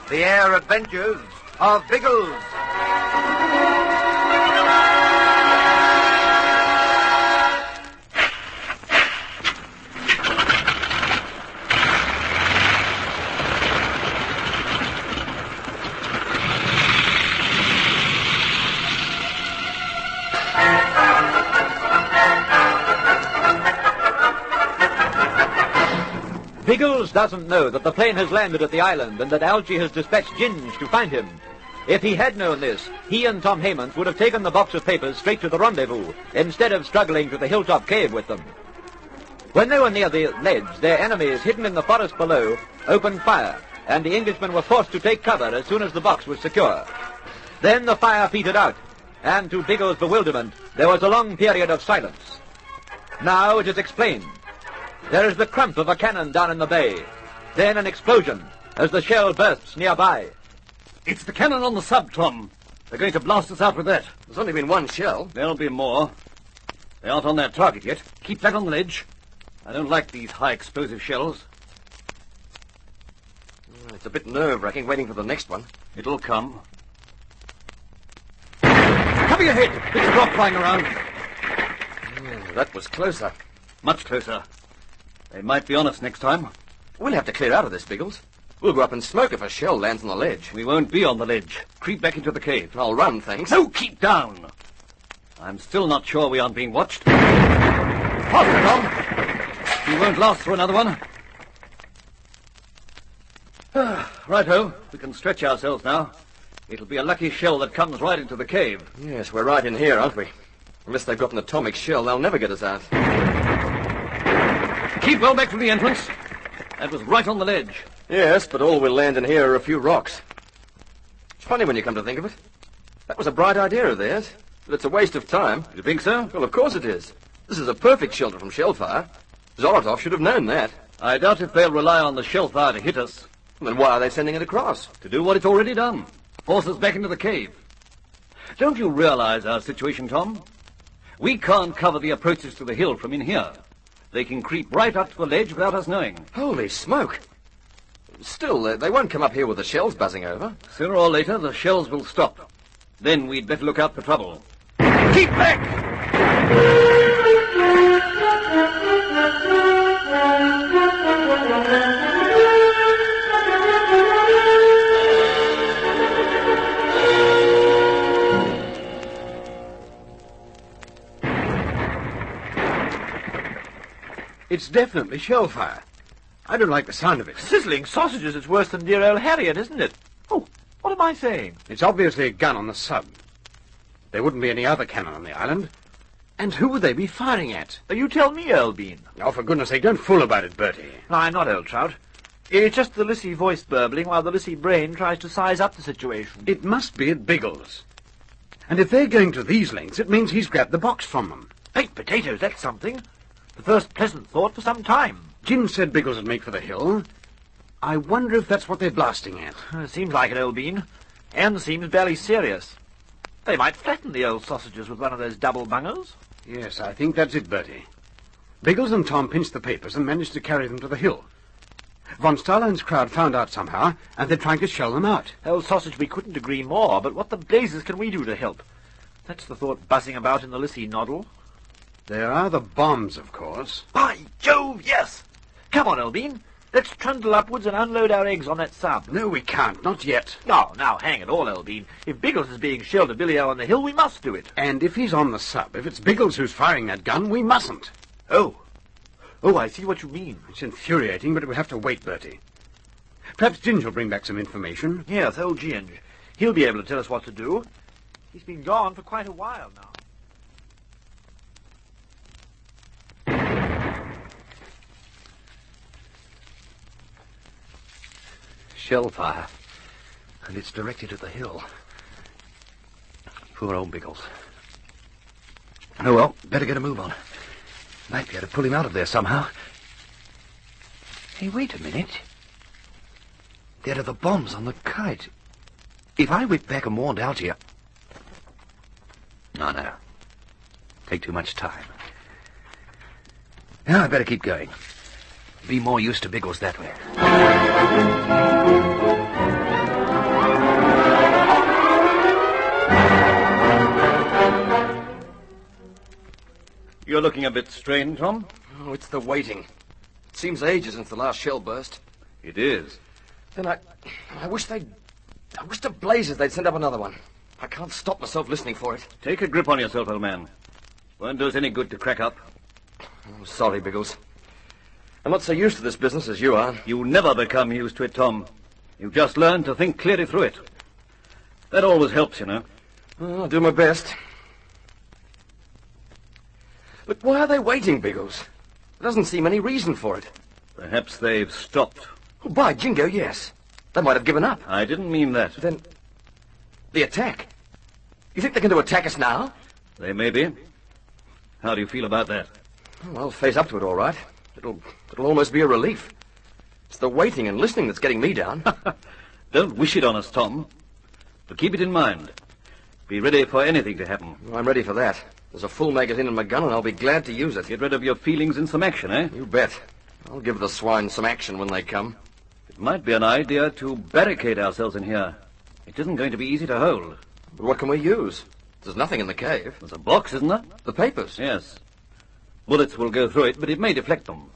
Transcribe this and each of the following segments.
The Air Adventures of Biggles. Biggles doesn't know that the plane has landed at the island and that Algy has dispatched Ginge to find him. If he had known this, he and Tom Haymans would have taken the box of papers straight to the rendezvous, instead of struggling to the hilltop cave with them. When they were near the ledge, their enemies, hidden in the forest below, opened fire, and the Englishmen were forced to take cover as soon as the box was secure. Then the fire petered out, and to Biggles' bewilderment, there was a long period of silence. Now it is explained. There is the crump of a cannon down in the bay. Then an explosion as the shell bursts nearby. It's the cannon on the sub, Tom. They're going to blast us out with that. There's only been one shell. There'll be more. They aren't on their target yet. Keep that on the ledge. I don't like these high explosive shells. It's a bit nerve-wracking waiting for the next one. It'll come. Cover your head! There's a rock flying around. That was closer. Much closer. They might be on us next time. We'll have to clear out of this, Biggles. We'll go up in smoke if a shell lands on the ledge. We won't be on the ledge. Creep back into the cave. I'll run, thanks. No, keep down. I'm still not sure we aren't being watched. Hold it, Tom. We won't last through another one. Righto, we can stretch ourselves now. It'll be a lucky shell that comes right into the cave. Yes, we're right in here, aren't we? Unless they've got an atomic shell, they'll never get us out. Keep well back from the entrance. That was right on the ledge. Yes, but all we'll land in here are a few rocks. It's funny when you come to think of it. That was a bright idea of theirs, but it's a waste of time. You think so? Well, of course it is. This is a perfect shelter from shellfire. Zolotov should have known that. I doubt if they'll rely on the shellfire to hit us. Then why are they sending it across? To do what it's already done. Force us back into the cave. Don't you realize our situation, Tom? We can't cover the approaches to the hill from in here. They can creep right up to the ledge without us knowing. Holy smoke. Still, they won't come up here with the shells buzzing over. Sooner or later, the shells will stop. Then we'd better look out for trouble. Keep back! It's definitely shellfire. I don't like the sound of it. Sizzling sausages, it's worse than dear old Harriet, isn't it? Oh, what am I saying? It's obviously a gun on the sub. There wouldn't be any other cannon on the island. And who would they be firing at? You tell me, Earl Bean. Oh, for goodness sake, don't fool about it, Bertie. No, I'm not, old Trout. It's just the Lissy voice burbling while the Lissy brain tries to size up the situation. It must be at Biggles. And if they're going to these lengths, it means he's grabbed the box from them. Baked potatoes, that's something. The first pleasant thought for some time. Jim said Biggles would make for the hill. I wonder if that's what they're blasting at. Seems like it, old Bean. And seems barely serious. They might flatten the old sausages with one of those double bungers. Yes, I think that's it, Bertie. Biggles and Tom pinched the papers and managed to carry them to the hill. Von Starline's crowd found out somehow, and they're trying to shell them out. Old sausage, we couldn't agree more, but what the blazes can we do to help? That's the thought buzzing about in the Lissy noddle. There are the bombs, of course. By Jove, yes! Come on, Elbean. Let's trundle upwards and unload our eggs on that sub. No, we can't. Not yet. Oh, now, hang it all, Elbean. If Biggles is being shelled at Billy-O on the hill, we must do it. And if he's on the sub, if it's Biggles who's firing that gun, we mustn't. Oh, I see what you mean. It's infuriating, but we'll have to wait, Bertie. Perhaps Ginge will bring back some information. Yes, old Ginge. He'll be able to tell us what to do. He's been gone for quite a while now. Shellfire. And it's directed at the hill. Poor old Biggles. Oh, well, better get a move on. Might be able to pull him out of there somehow. Hey, wait a minute. There are the bombs on the kite. If I whip back and warned Algy... No. take too much time. Now I better keep going. Be more used to Biggles that way. You're looking a bit strained, Tom. Oh, it's the waiting. It seems ages since the last shell burst. It is. Then I wish to blazes they'd send up another one. I can't stop myself listening for it. Take a grip on yourself, old man. Won't do us any good to crack up. Oh, sorry, Biggles. I'm not so used to this business as you are. You'll never become used to it, Tom. You've just learned to think clearly through it. That always helps, you know. Oh, I'll do my best. Look, why are they waiting, Biggles? There doesn't seem any reason for it. Perhaps they've stopped. Oh, by jingo, yes. They might have given up. I didn't mean that. Then, the attack. You think they're going to attack us now? They may be. How do you feel about that? Oh, I'll face up to it all right. It'll almost be a relief. It's the waiting and listening that's getting me down. Don't wish it on us, Tom. But keep it in mind. Be ready for anything to happen. Well, I'm ready for that. There's a full magazine in my gun, and I'll be glad to use it. Get rid of your feelings in some action, eh? You bet. I'll give the swine some action when they come. It might be an idea to barricade ourselves in here. It isn't going to be easy to hold. But what can we use? There's nothing in the cave. There's a box, isn't there? The papers. Yes. Bullets will go through it, but it may deflect them.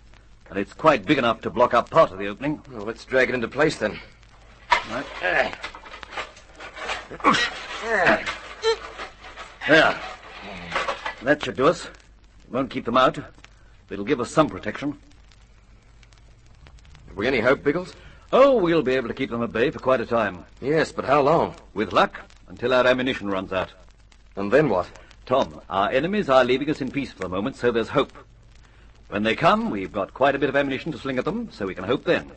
And it's quite big enough to block up part of the opening. Well, let's drag it into place, then. Right. There. That should do us. It won't keep them out, but it'll give us some protection. Have we any hope, Biggles? Oh, we'll be able to keep them at bay for quite a time. Yes, but how long? With luck, until our ammunition runs out. And then what? Tom, our enemies are leaving us in peace for the moment, so there's hope. When they come, we've got quite a bit of ammunition to sling at them, so we can hope then.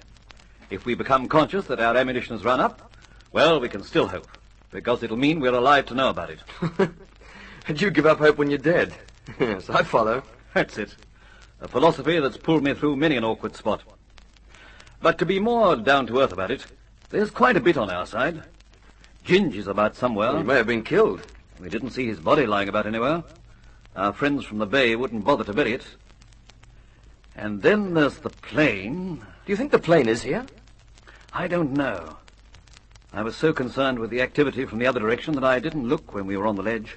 If we become conscious that our ammunition has run up, well, we can still hope, because it'll mean we're alive to know about it. And you give up hope when you're dead. Yes, I follow. That's it. A philosophy that's pulled me through many an awkward spot. But to be more down-to-earth about it, there's quite a bit on our side. Ginge is about somewhere. He may have been killed. We didn't see his body lying about anywhere. Our friends from the bay wouldn't bother to bury it. And then there's the plane. Do you think the plane is here? I don't know. I was so concerned with the activity from the other direction that I didn't look when we were on the ledge.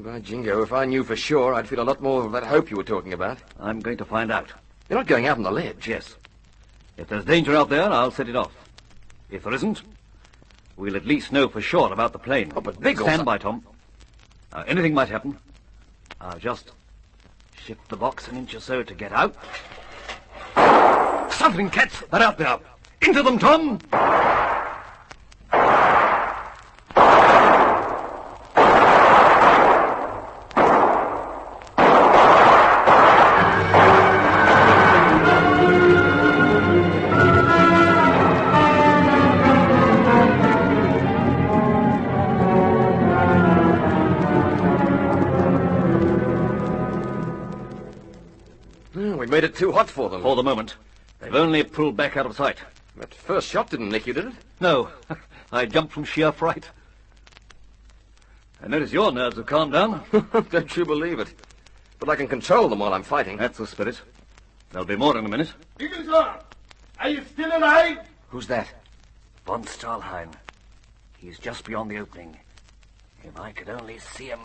By jingo, if I knew for sure, I'd feel a lot more of that hope you were talking about. I'm going to find out. You're not going out on the ledge. Yes. If there's danger out there, I'll set it off. If there isn't, we'll at least know for sure about the plane. Oh, but Biggles... Stand by, Tom. Anything might happen. I'll just shift the box an inch or so to get out. Something, cats! They're out there! Into them, Tom! We made it too hot for them. For the moment. They've only pulled back out of sight. That first shot didn't nick you, did it? No. I jumped from sheer fright. I notice your nerves have calmed down. Don't you believe it? But I can control them while I'm fighting. That's the spirit. There'll be more in a minute. Biggles, are you still alive? Who's that? Von Stahlheim. He's just beyond the opening. If I could only see him.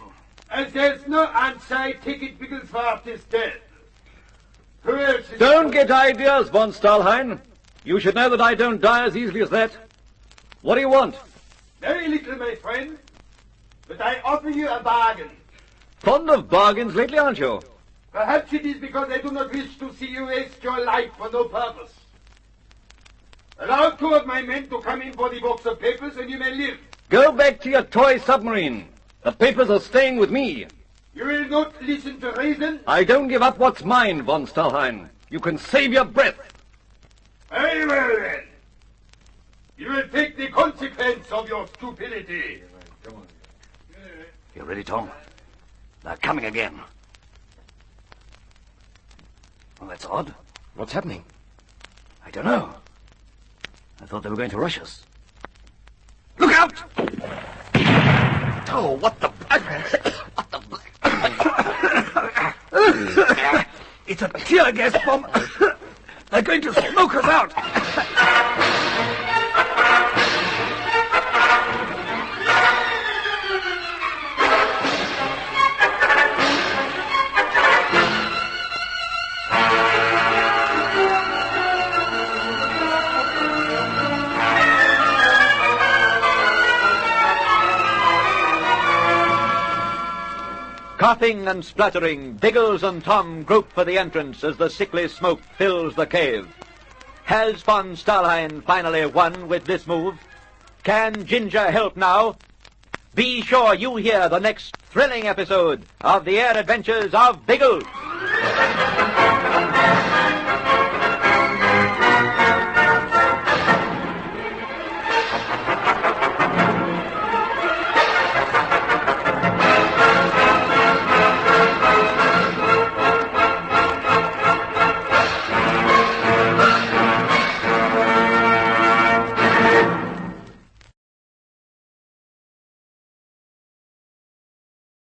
As there's no answer, I take it Biggles Fart is dead. Who else is... Don't get ideas, Von Stahlheim. You should know that I don't die as easily as that. What do you want? Very little, my friend. But I offer you a bargain. Fond of bargains lately, aren't you? Perhaps it is because I do not wish to see you waste your life for no purpose. Allow 2 of my men to come in for the box of papers and you may live. Go back to your toy submarine. The papers are staying with me. You will not listen to reason? I don't give up what's mine, Von Stahlheim. You can save your breath. Very well, then. You will take the consequence of your stupidity. You ready, Tom? They're coming again. Well, that's odd. What's happening? I don't know. I thought they were going to rush us. Look out! Oh, what the... What the... tear gas bomb. They're going to smoke us out. Coughing and spluttering, Biggles and Tom grope for the entrance as the sickly smoke fills the cave. Has von Starlein finally won with this move? Can Ginger help now? Be sure you hear the next thrilling episode of the Air Adventures of Biggles.